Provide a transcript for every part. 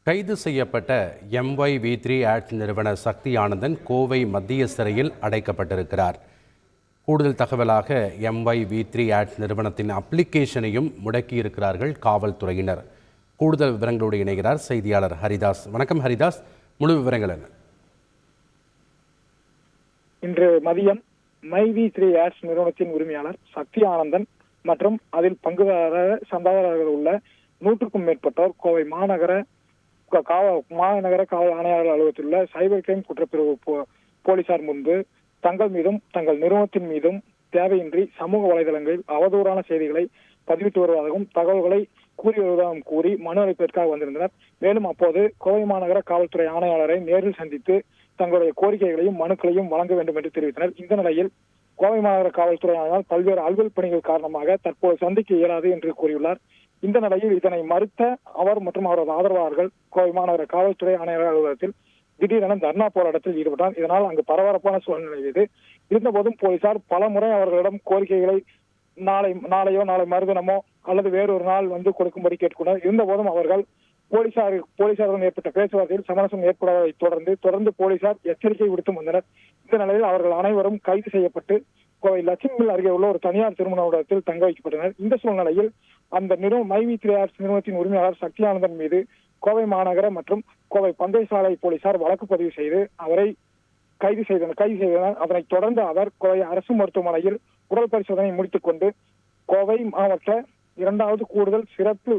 கைது செய்யப்பட்ட MYV3 ads நிறுவன சக்தி ஆனந்தன் கோவை மத்திய சிறையில் அடைக்கப்பட்டிருக்கிறார். கூடுதல் தகவலாக MYV3 ஆட்ஸ் நிறுவனத்தின் அப்ளிகேஷனையும் முடக்கியிருக்கிறார்கள் காவல்துறையினர். கூடுதல் விவரங்களோடு இணைகிறார் செய்தியாளர் ஹரிதாஸ். வணக்கம் ஹரிதாஸ், முழு விவரங்கள் என்ன? இன்று மதியம் MYV3 ஆட்ஸ் நிறுவனத்தின் உரிமையாளர் சக்தி ஆனந்தன் மற்றும் அதில் பங்குதாரர் சந்தாதாரர்கள் உள்ள 100க்கும் மேற்பட்டோர் கோவை மாநகர காவல் ஆணையாளர் அலுவலகத்தில் உள்ள சைபர் கிரைம் குற்றப்பிரிவு போலீசார் முன்பு தங்கள் மீதும் தங்கள் நிறுவனத்தின் மீதும் தேவையின்றி சமூக வலைதளங்களில் அவதூறான செய்திகளை பதிவிட்டு வருவதாகவும் தகவல்களை கூறி வருவதாகவும் கூறி மனு அளிப்பதற்காக வந்திருந்தனர். மேலும் அப்போது கோவை மாநகர காவல்துறை ஆணையாளரை நேரில் சந்தித்து தங்களுடைய கோரிக்கைகளையும் மனுக்களையும் வழங்க வேண்டும் என்று தெரிவித்தனர். இந்த நிலையில் கோவை மாநகர காவல்துறை ஆணையாளர் பல்வேறு அலுவல் பணிகள் காரணமாக தற்போது சந்திக்க இயலாது என்று கூறியுள்ளார். இந்த நிலையில் இதனை மறுத்த அவர் மற்றும் அவரது ஆதரவாளர்கள் கோவை மாநகர காவல்துறை ஆணையர் அலுவலகத்தில் திடீரென தர்ணா போராட்டத்தில் ஈடுபட்டார். இதனால் அங்கு பரபரப்பான சூழ்நிலை இது. இருந்தபோதும் போலீசார் பல முறை அவர்களிடம் கோரிக்கைகளை நாளை மறுதினமோ அல்லது வேறொரு நாள் கொடுக்கும்படி கேட்டுக்கொண்டார். இருந்தபோதும் அவர்கள் போலீசாருடன் ஏற்பட்ட பேச்சுவார்த்தையில் சமரசம் ஏற்படுவதை தொடர்ந்து போலீசார் எச்சரிக்கை விடுத்து வந்தனர். இந்த நிலையில் அவர்கள் அனைவரும் கைது செய்யப்பட்டு கோவை லட்சுமி அருகே உள்ள ஒரு தனியார் திருமண மண்டபத்தில் தங்க வைக்கப்பட்டனர். இந்த சூழ்நிலையில் அந்த MYV3 ஆட்ஸ் நிறுவனத்தின் உரிமையாளர் சக்தி ஆனந்தன் மீது கோவை மாநகர மற்றும் கோவை பந்தயசாலை போலீசார் வழக்கு பதிவு செய்து அவரை கைது செய்தனர். அதனைத் தொடர்ந்து அவர் கோவை அரசு மருத்துவமனையில் உடல் பரிசோதனை முடித்துக் கொண்டு கோவை மாவட்ட 2வது கூடுதல் சிறப்பு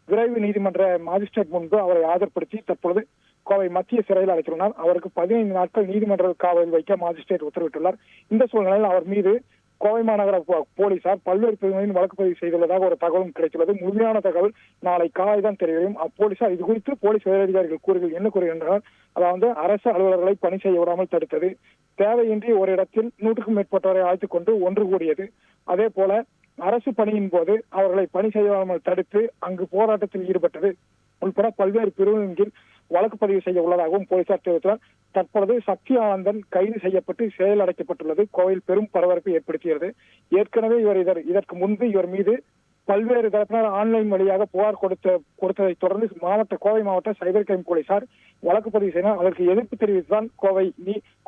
விரைவு நீதிமன்ற மாஜிஸ்ட்ரேட் முன்பு அவரை ஆஜர்படுத்தி தற்பொழுது கோவை மத்திய சிறையில் அடைத்துள்ளனர். அவருக்கு 15 நாட்கள் நீதிமன்ற காவலில் வைக்க மாஜிஸ்ட்ரேட் உத்தரவிட்டுள்ளார். இந்த சூழ்நிலையில் அவர் மீது கோவை மாநகர போலீசார் பல்வேறு பிரிவுகளில் வழக்கு பதிவு செய்துள்ளதாக ஒரு தகவலும் கிடைத்துள்ளது. முழுமையான தகவல் நாளை காலை தான் தெரியும். அப்போலீசார் இது குறித்து போலீஸ் உயரதிகாரிகள் என்ன கூறுகின்றனர்? அதாவது அரசு அலுவலர்களை பணி செய்ய விடாமல் தடுத்தது, தேவையின்றி ஒரு இடத்தில் 100க்கும் மேற்பட்டவரை அழைத்துக் கொண்டு ஒன்று கூடியது, அதே போல அரசு பணியின் போது அவர்களை பணி செய்யாமல் தடுத்து அங்கு போராட்டத்தில் ஈடுபட்டது உள்பட பல்வேறு பிரிவுகளின் கீழ் வழக்கு பதிவு செய்ய உள்ளதாகவும் போலீசார் தெரிவித்தனர். தற்பொழுது சக்தி ஆனந்தன் கைது செய்யப்பட்டு சிறையில் அடைக்கப்பட்டுள்ளது கோவையில் பெரும் பரபரப்பை ஏற்படுத்தியது. ஏற்கனவே இதற்கு முன்பு இவர் மீது பல்வேறு தரப்பினர் ஆன்லைன் வழியாக புகார் கொடுத்ததை தொடர்ந்து கோவை மாவட்ட சைபர் கிரைம் போலீசார் வழக்கு பதிவு செய்தனர். அதற்கு எதிர்ப்பு தெரிவித்துதான்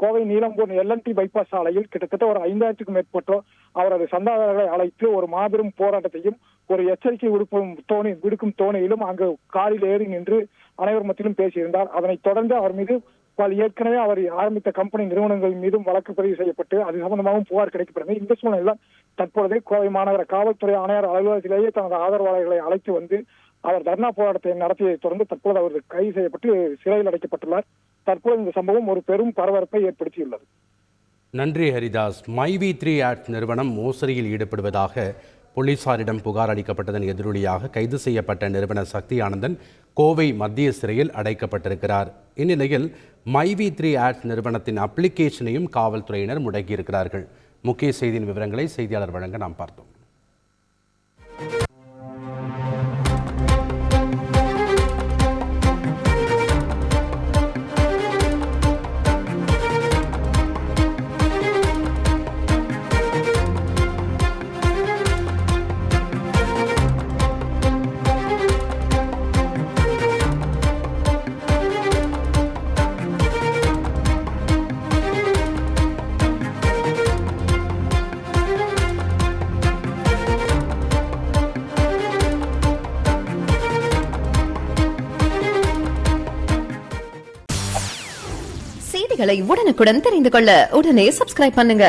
கோவை நீலம்பூர் LNT பைபாஸ் சாலையில் கிட்டத்தட்ட ஒரு 5000க்கும் மேற்பட்டோர் அவரது சந்தாதாரர்களை அழைத்து ஒரு மாபெரும் போராட்டத்தையும் ஒரு எச்சரிக்கை விடுக்கும் தோணியிலும் அங்கு காரில் ஏறி நின்று அனைவர் மத்தியிலும் பேசியிருந்தார். அதனைத் தொடர்ந்து அவர் மீது ஏற்கனவே அவர் ஆரம்பித்த கம்பெனி நிறுவனங்கள் மீதும் வழக்கு பதிவு செய்யப்பட்டு அது சம்பந்தமாகவும் புகார் கிடைக்கப்பட்டது. இந்த சூழ்நிலையில் தற்பொழுது கோவை மாநகர காவல்துறை ஆணையர் அலுவலகத்திலேயே தனது ஆதரவாளர்களை அழைத்து வந்து அவர் தர்ணா போராட்டத்தை நடத்தியதை தொடர்ந்து தற்போது அவர் கைது செய்யப்பட்டு சிறையில் அடைக்கப்பட்டுள்ளார். தற்போது இந்த சம்பவம் ஒரு பெரும் பரபரப்பை ஏற்படுத்தியுள்ளது. நன்றி ஹரிதாஸ். MYV3 ஆட்ஸ் நிறுவனம் மோசடியில் ஈடுபடுவதாக போலீசாரிடம் புகார் அளிக்கப்பட்டதன் எதிரொலியாக கைது செய்யப்பட்ட நிறுவனர் சக்தி ஆனந்தன் கோவை மத்திய சிறையில் அடைக்கப்பட்டிருக்கிறார். இந்நிலையில் MYV3 ஆட்ஸ் நிறுவனத்தின் அப்ளிகேஷனையும் காவல்துறையினர் முடக்கியிருக்கிறார்கள். முக்கிய செய்தியின் விவரங்களை செய்தியாளர் வழங்க நாம் பார்த்தோம். செய்திகளை உடனுக்குடன் தெரிந்து கொள்ள உடனே சப்ஸ்கிரைப் பண்ணுங்க.